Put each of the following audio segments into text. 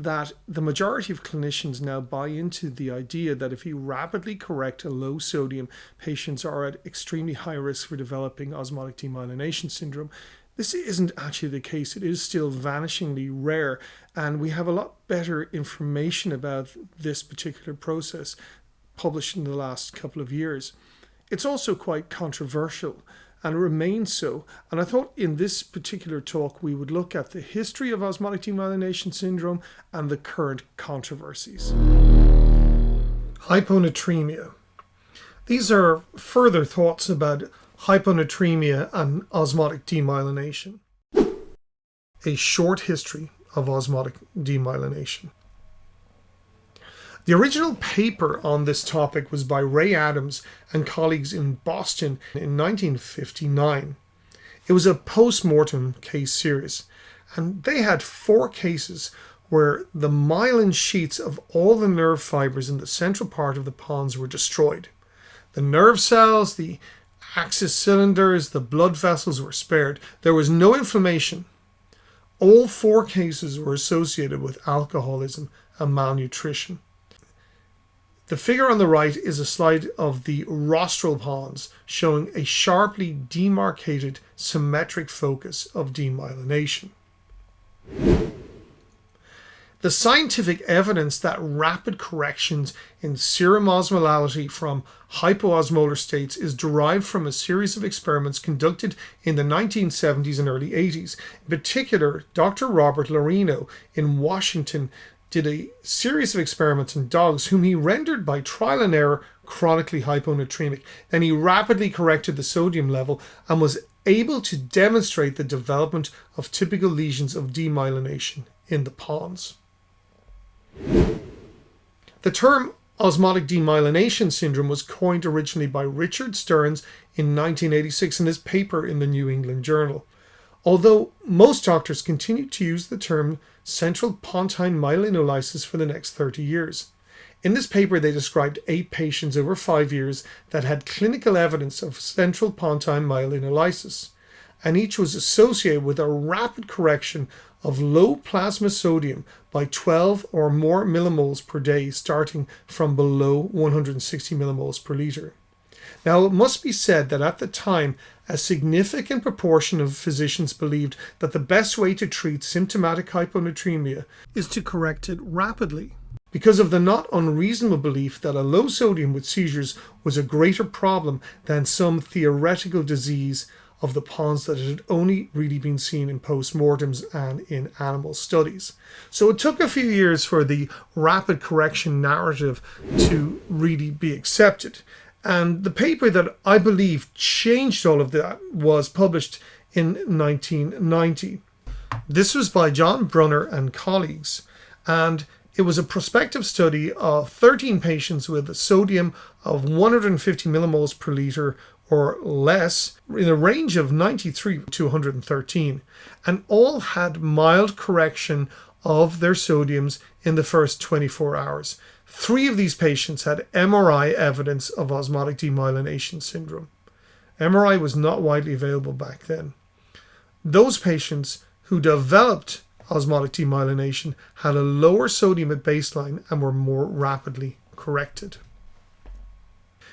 that the majority of clinicians now buy into the idea that if you rapidly correct a low sodium, patients are at extremely high risk for developing osmotic demyelination syndrome. This isn't actually the case. It is still vanishingly rare, and we have a lot better information about this particular process published in the last couple of years. It's also quite controversial and remains so. And I thought in this particular talk we would look at the history of osmotic demyelination syndrome and the current controversies. Hyponatremia. These are further thoughts about hyponatremia and osmotic demyelination. A short history of osmotic demyelination. The original paper on this topic was by Ray Adams and colleagues in Boston in 1959. It was a post-mortem case series, and they had 4 cases where the myelin sheets of all the nerve fibers in the central part of the pons were destroyed. The nerve cells, the axis cylinders, the blood vessels were spared. There was no inflammation. All 4 cases were associated with alcoholism and malnutrition. The figure on the right is a slide of the rostral pons showing a sharply demarcated symmetric focus of demyelination. The scientific evidence that rapid corrections in serum osmolality from hypoosmolar states is derived from a series of experiments conducted in the 1970s and early 80s. In particular, Dr. Robert Lorino in Washington did a series of experiments on dogs whom he rendered by trial and error chronically hyponatremic. Then he rapidly corrected the sodium level and was able to demonstrate the development of typical lesions of demyelination in the pons. The term osmotic demyelination syndrome was coined originally by Richard Stearns in 1986 in his paper in the New England Journal, although most doctors continued to use the term Central Pontine Myelinolysis for the next 30 years. In this paper, they described 8 patients over 5 years that had clinical evidence of Central Pontine Myelinolysis, and each was associated with a rapid correction of low plasma sodium by 12 or more millimoles per day, starting from below 160 millimoles per liter. Now, it must be said that at the time, a significant proportion of physicians believed that the best way to treat symptomatic hyponatremia is to correct it rapidly, because of the not unreasonable belief that a low sodium with seizures was a greater problem than some theoretical disease of the pons that had only really been seen in post-mortems and in animal studies. So it took a few years for the rapid correction narrative to really be accepted. And the paper that I believe changed all of that was published in 1990. This was by John Brunner and colleagues, and it was a prospective study of 13 patients with a sodium of 150 millimoles per liter or less in a range of 93 to 113, and all had mild correction of their sodiums in the first 24 hours. 3 of these patients had MRI evidence of osmotic demyelination syndrome. MRI was not widely available back then. Those patients who developed osmotic demyelination had a lower sodium at baseline and were more rapidly corrected.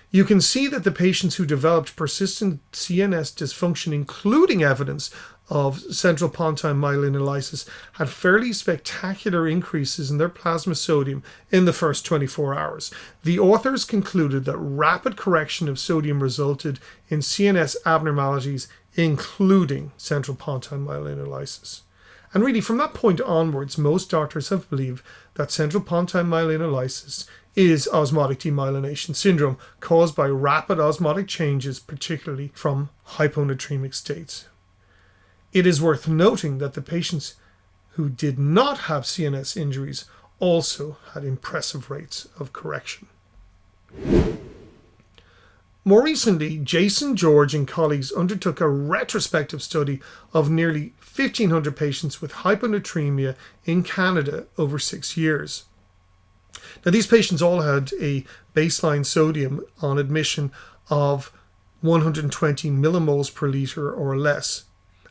You can see that the patients who developed persistent CNS dysfunction, including evidence of central pontine myelinolysis, had fairly spectacular increases in their plasma sodium in the first 24 hours. The authors concluded that rapid correction of sodium resulted in CNS abnormalities, including central pontine myelinolysis. And really, from that point onwards, most doctors have believed that central pontine myelinolysis is osmotic demyelination syndrome caused by rapid osmotic changes, particularly from hyponatremic states. It is worth noting that the patients who did not have CNS injuries also had impressive rates of correction. More recently, Jason George and colleagues undertook a retrospective study of nearly 1,500 patients with hyponatremia in Canada over 6 years. Now, these patients all had a baseline sodium on admission of 120 millimoles per liter or less.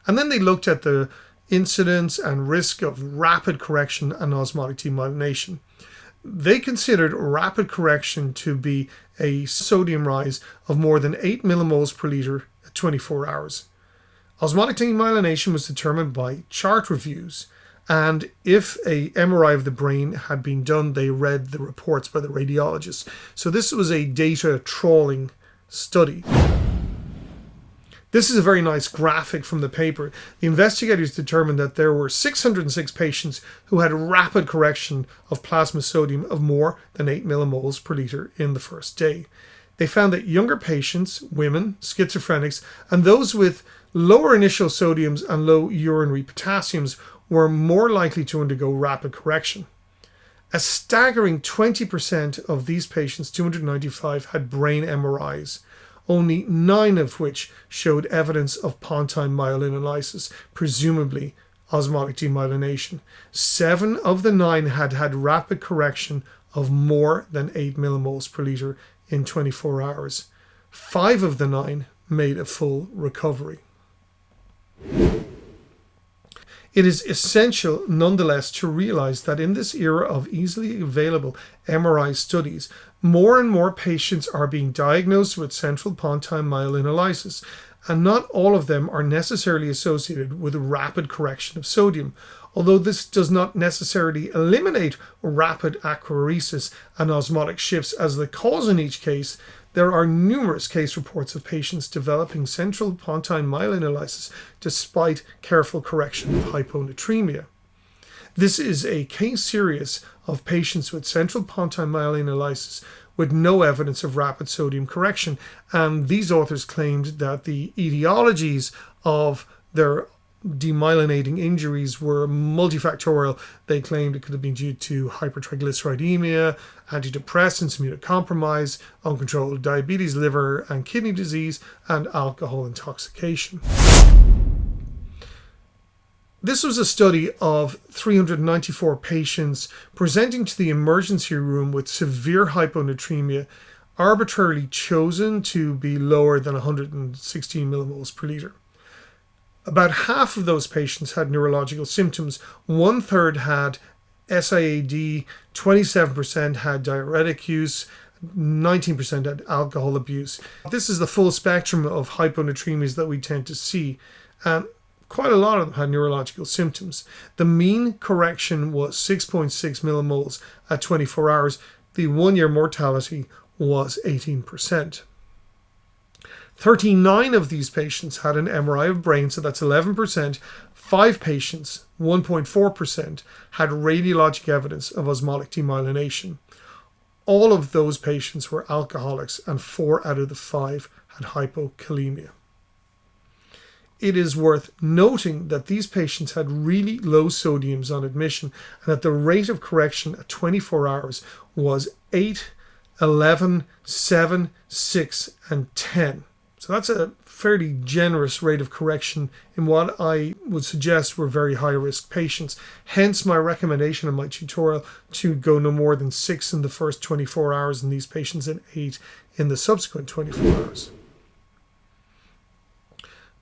And then they looked at the incidence and risk of rapid correction and osmotic demyelination. They considered rapid correction to be a sodium rise of more than 8 millimoles per litre at 24 hours. Osmotic demyelination was determined by chart reviews, and if a MRI of the brain had been done, they read the reports by the radiologist. So this was a data trawling study. This is a very nice graphic from the paper. The investigators determined that there were 606 patients who had rapid correction of plasma sodium of more than 8 millimoles per litre in the first day. They found that younger patients, women, schizophrenics, and those with lower initial sodiums and low urinary potassiums were more likely to undergo rapid correction. A staggering 20% of these patients, 295, had brain MRIs, only 9 of which showed evidence of Pontine myelinolysis, presumably osmotic demyelination. 7 of the 9 had rapid correction of more than 8 millimoles per litre in 24 hours. 5 of the 9 made a full recovery. It is essential, nonetheless, to realize that in this era of easily available MRI studies, more and more patients are being diagnosed with central pontine myelinolysis, and not all of them are necessarily associated with rapid correction of sodium. Although this does not necessarily eliminate rapid aquaresis and osmotic shifts as the cause in each case, there are numerous case reports of patients developing central pontine myelinolysis despite careful correction of hyponatremia. This is a case series of patients with central pontine myelinolysis with no evidence of rapid sodium correction, and these authors claimed that the etiologies of their demyelinating injuries were multifactorial. They claimed it could have been due to hypertriglyceridemia, antidepressants, immunocompromise, uncontrolled diabetes, liver and kidney disease, and alcohol intoxication. This was a study of 394 patients presenting to the emergency room with severe hyponatremia, arbitrarily chosen to be lower than 116 millimoles per litre. About half of those patients had neurological symptoms. 1/3 had SIAD, 27% had diuretic use, 19% had alcohol abuse. This is the full spectrum of hyponatremias that we tend to see, and quite a lot of them had neurological symptoms. The mean correction was 6.6 millimoles at 24 hours. The 1-year mortality was 18%. 39 of these patients had an MRI of brain, so that's 11%. 5 patients, 1.4%, had radiologic evidence of osmotic demyelination. All of those patients were alcoholics, and 4 out of the 5 had hypokalemia. It is worth noting that these patients had really low sodiums on admission, and that the rate of correction at 24 hours was 8, 11, 7, 6, and 10. So that's a fairly generous rate of correction in what I would suggest were very high-risk patients. Hence my recommendation in my tutorial to go no more than 6 in the first 24 hours in these patients and 8 in the subsequent 24 hours.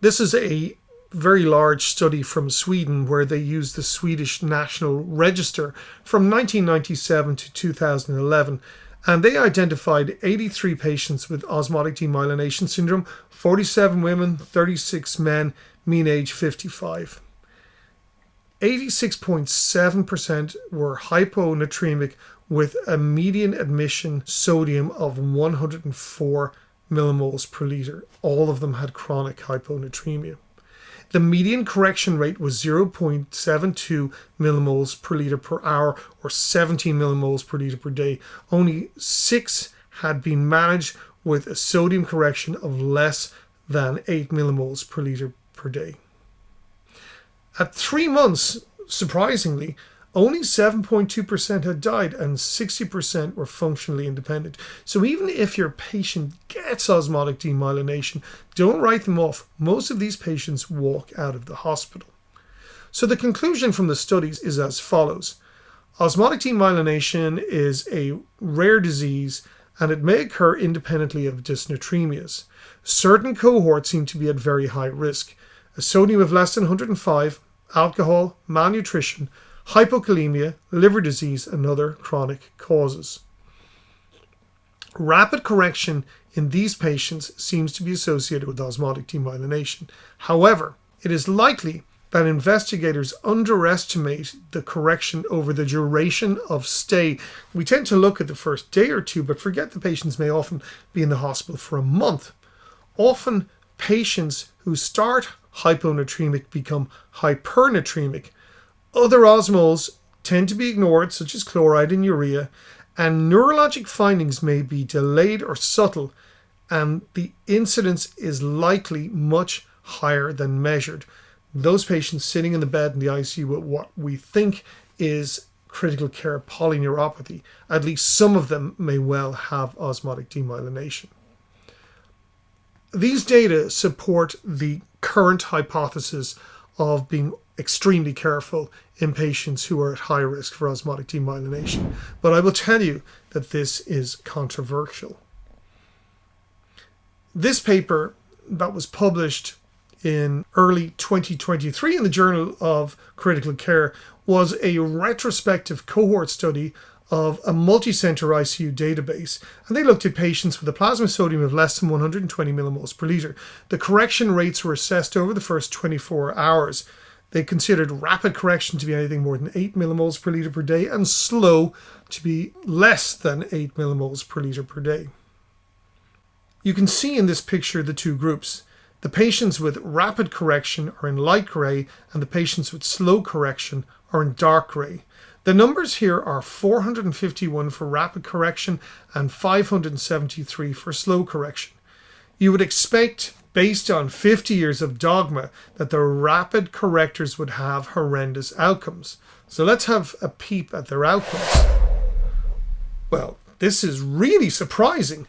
This is a very large study from Sweden where they used the Swedish National Register from 1997 to 2011. And they identified 83 patients with osmotic demyelination syndrome, 47 women, 36 men, mean age 55. 86.7% were hyponatremic with a median admission sodium of 104 millimoles per litre. All of them had chronic hyponatremia. The median correction rate was 0.72 millimoles per litre per hour, or 17 millimoles per litre per day. Only 6 had been managed with a sodium correction of less than 8 millimoles per litre per day. At 3 months, surprisingly, only 7.2% had died and 60% were functionally independent. So even if your patient gets osmotic demyelination, don't write them off. Most of these patients walk out of the hospital. So the conclusion from the studies is as follows. Osmotic demyelination is a rare disease and it may occur independently of dysnatremias. Certain cohorts seem to be at very high risk. A sodium of less than 105, alcohol, malnutrition, hypokalemia, liver disease, and other chronic causes. Rapid correction in these patients seems to be associated with osmotic demyelination. However, it is likely that investigators underestimate the correction over the duration of stay. We tend to look at the first day or two, but forget the patients may often be in the hospital for a month. Often, patients who start hyponatremic become hypernatremic. Other osmoles tend to be ignored, such as chloride and urea, and neurologic findings may be delayed or subtle, and the incidence is likely much higher than measured. Those patients sitting in the bed in the ICU with what we think is critical care polyneuropathy, at least some of them may well have osmotic demyelination. These data support the current hypothesis of being extremely careful in patients who are at high risk for osmotic demyelination, but I will tell you that this is controversial. This paper that was published in early 2023 in the Journal of Critical Care was a retrospective cohort study of a multi-center ICU database, and they looked at patients with a plasma sodium of less than 120 millimoles per liter. The correction rates were assessed over the first 24 hours. They considered rapid correction to be anything more than 8 millimoles per liter per day and slow to be less than 8 millimoles per liter per day. You can see in this picture the two groups. The patients with rapid correction are in light gray, and the patients with slow correction are in dark gray. The numbers here are 451 for rapid correction and 573 for slow correction. You would expect, based on 50 years of dogma, that the rapid correctors would have horrendous outcomes. So let's have a peep at their outcomes. Well, this is really surprising.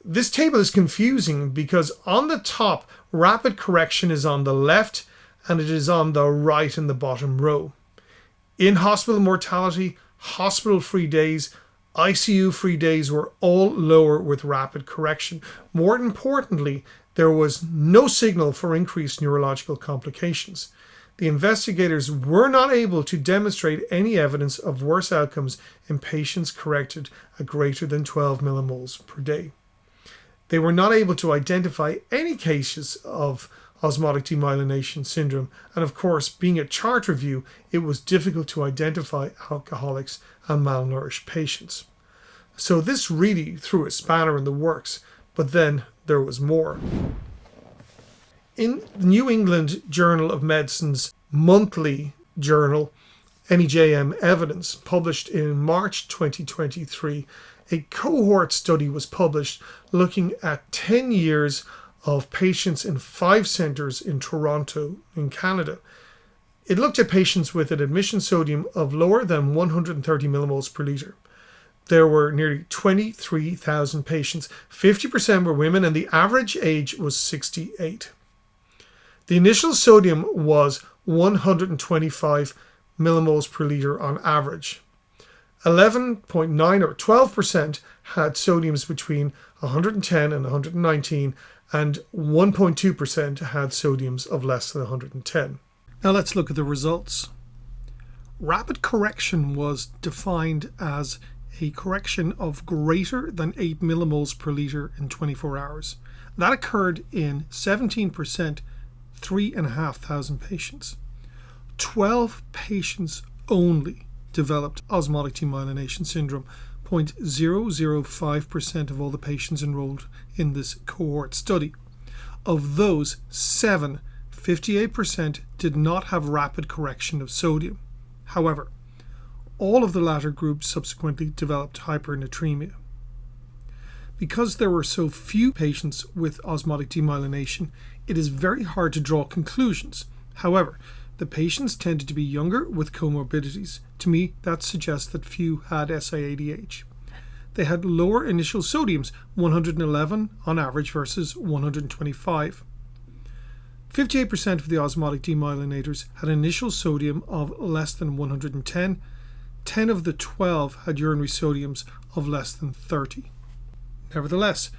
This table is confusing because on the top, rapid correction is on the left and it is on the right in the bottom row. In-hospital mortality, hospital-free days, ICU-free days were all lower with rapid correction. More importantly, there was no signal for increased neurological complications. The investigators were not able to demonstrate any evidence of worse outcomes in patients corrected at greater than 12 millimoles per day. They were not able to identify any cases of osmotic demyelination syndrome, and of course, being a chart review, it was difficult to identify alcoholics and malnourished patients. So this really threw a spanner in the works, but then there was more. In the New England Journal of Medicine's monthly journal, NEJM Evidence, published in March 2023, a cohort study was published looking at 10 years of patients in 5 centers in Toronto, in Canada. It looked at patients with an admission sodium of lower than 130 millimoles per liter. There were nearly 23,000 patients. 50% were women, and the average age was 68. The initial sodium was 125 millimoles per liter on average. 11.9 or 12% had sodiums between 110 and 119, and 1.2% had sodiums of less than 110. Now let's look at the results. Rapid correction was defined as a correction of greater than 8 millimoles per liter in 24 hours. That occurred in 17%, 3,500 patients. 12 patients only developed osmotic demyelination syndrome. 0.005% of all the patients enrolled in this cohort study. Of those, 58% did not have rapid correction of sodium. However, all of the latter groups subsequently developed hypernatremia. Because there were so few patients with osmotic demyelination, it is very hard to draw conclusions. However, the patients tended to be younger with comorbidities. To me, that suggests that few had SIADH. They had lower initial sodiums, 111 on average versus 125. 58% of the osmotic demyelinators had initial sodium of less than 110. 10 of the 12 had urinary sodiums of less than 30. Nevertheless,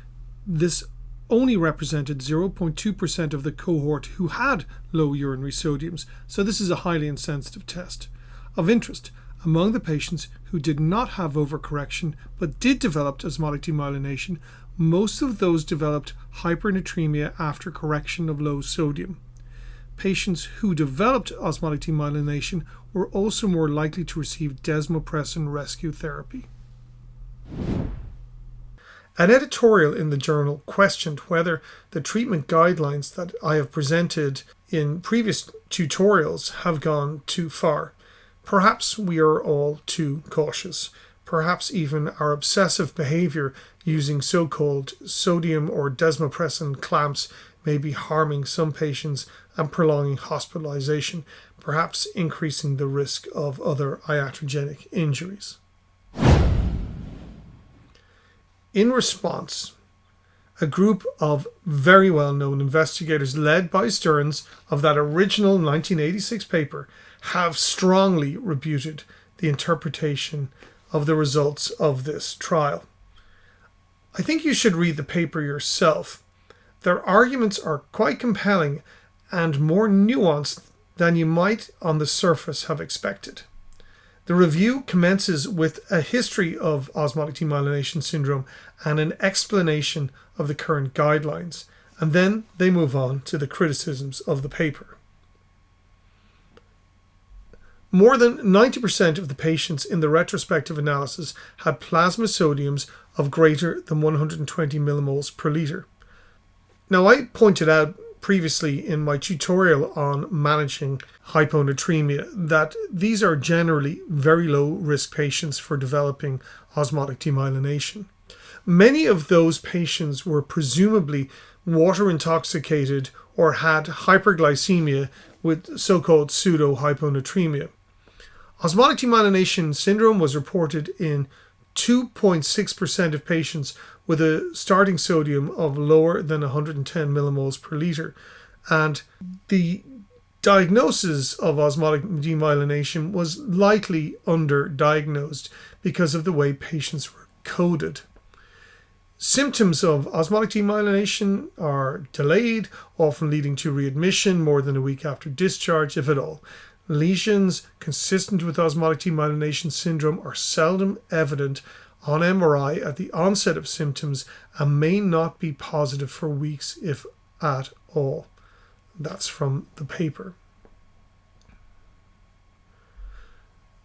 this only represented 0.2% of the cohort who had low urinary sodiums, so this is a highly insensitive test. Of interest, among the patients who did not have overcorrection but did develop osmotic demyelination, most of those developed hypernatremia after correction of low sodium. Patients who developed osmotic demyelination were also more likely to receive desmopressin rescue therapy. An editorial in the journal questioned whether the treatment guidelines that I have presented in previous tutorials have gone too far. Perhaps we are all too cautious. Perhaps even our obsessive behavior using so-called sodium or desmopressin clamps may be harming some patients and prolonging hospitalization, perhaps increasing the risk of other iatrogenic injuries. In response, a group of very well-known investigators led by Stearns of that original 1986 paper have strongly rebuted the interpretation of the results of this trial. I think you should read the paper yourself. Their arguments are quite compelling and more nuanced than you might on the surface have expected. The review commences with a history of osmotic demyelination syndrome and an explanation of the current guidelines, and then they move on to the criticisms of the paper. More than 90% of the patients in the retrospective analysis had plasma sodiums of greater than 120 millimoles per liter. Now, I pointed out previously in my tutorial on managing hyponatremia that these are generally very low risk patients for developing osmotic demyelination. Many of those patients were presumably water intoxicated or had hyperglycemia with so-called pseudo-hyponatremia. Osmotic demyelination syndrome was reported in 2.6% of patients with a starting sodium of lower than 110 millimoles per liter, and the diagnosis of osmotic demyelination was likely underdiagnosed because of the way patients were coded. Symptoms of osmotic demyelination are delayed, often leading to readmission more than a week after discharge, if at all. Lesions consistent with osmotic demyelination syndrome are seldom evident on MRI at the onset of symptoms and may not be positive for weeks, if at all. That's from the paper.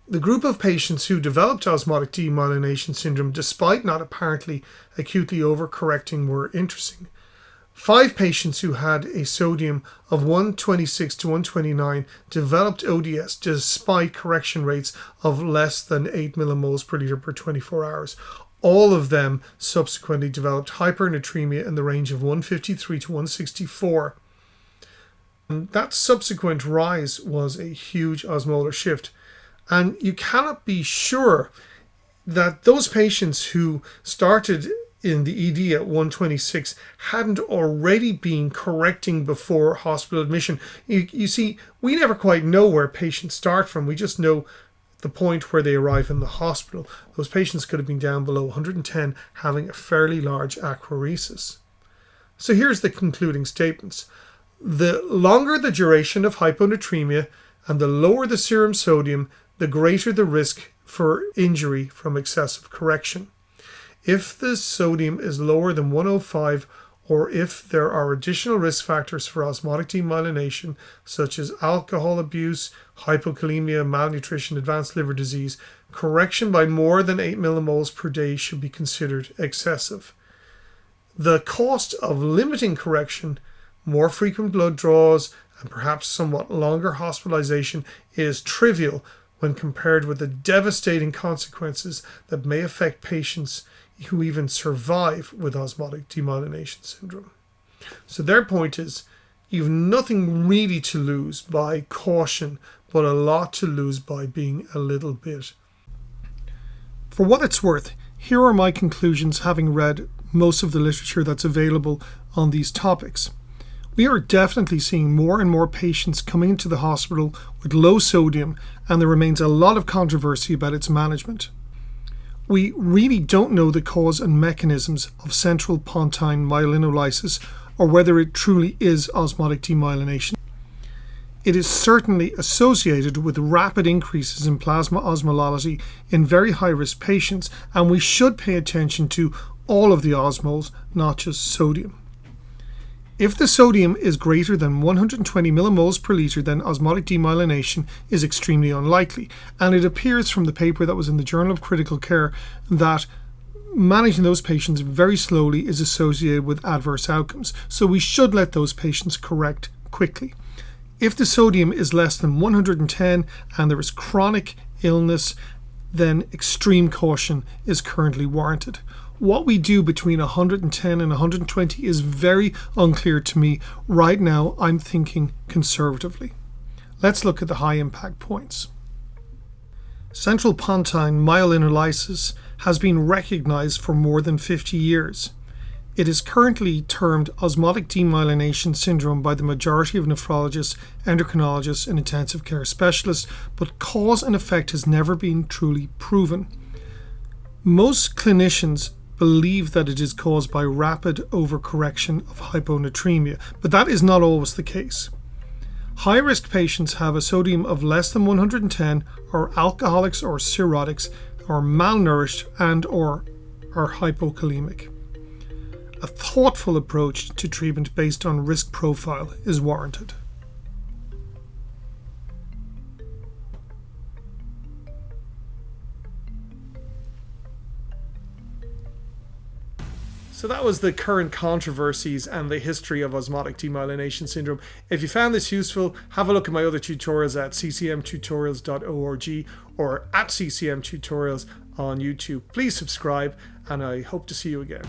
The group of patients who developed osmotic demyelination syndrome, despite not apparently acutely overcorrecting, were interesting. 5 patients who had a sodium of 126 to 129 developed ODS despite correction rates of less than 8 millimoles per liter per 24 hours. All of them subsequently developed hypernatremia in the range of 153 to 164. And that subsequent rise was a huge osmolar shift. And you cannot be sure that those patients who started in the ED at 126 hadn't already been correcting before hospital admission. You see, we never quite know where patients start from. We just know the point where they arrive in the hospital. Those patients could have been down below 110, having a fairly large aquaresis. So here's the concluding statements. The longer the duration of hyponatremia and the lower the serum sodium, the greater the risk for injury from excessive correction. If the sodium is lower than 105, or if there are additional risk factors for osmotic demyelination, such as alcohol abuse, hypokalemia, malnutrition, advanced liver disease, correction by more than 8 millimoles per day should be considered excessive. The cost of limiting correction, more frequent blood draws, and perhaps somewhat longer hospitalization is trivial when compared with the devastating consequences that may affect patients who even survive with osmotic demyelination syndrome. So their point is, you've nothing really to lose by caution, but a lot to lose by being a little bit. For what it's worth, here are my conclusions, having read most of the literature that's available on these topics. We are definitely seeing more and more patients coming into the hospital with low sodium, and there remains a lot of controversy about its management. We really don't know the cause and mechanisms of central pontine myelinolysis or whether it truly is osmotic demyelination. It is certainly associated with rapid increases in plasma osmolality in very high-risk patients, and we should pay attention to all of the osmoles, not just sodium. If the sodium is greater than 120 millimoles per litre, then osmotic demyelination is extremely unlikely, and it appears from the paper that was in the Journal of Critical Care that managing those patients very slowly is associated with adverse outcomes, so we should let those patients correct quickly. If the sodium is less than 110 and there is chronic illness, then extreme caution is currently warranted. What we do between 110 and 120 is very unclear to me. Right now, I'm thinking conservatively. Let's look at the high impact points. Central Pontine Myelinolysis has been recognized for more than 50 years. It is currently termed Osmotic Demyelination Syndrome by the majority of nephrologists, endocrinologists, and intensive care specialists, but cause and effect has never been truly proven. Most clinicians believe that it is caused by rapid overcorrection of hyponatremia, but that is not always the case. High-risk patients have a sodium of less than 110, are alcoholics or cirrhotics, are malnourished, and or are hypokalemic. A thoughtful approach to treatment based on risk profile is warranted. So that was the current controversies and the history of osmotic demyelination syndrome. If you found this useful, have a look at my other tutorials at ccmtutorials.org or at ccmtutorials on YouTube. Please subscribe, and I hope to see you again.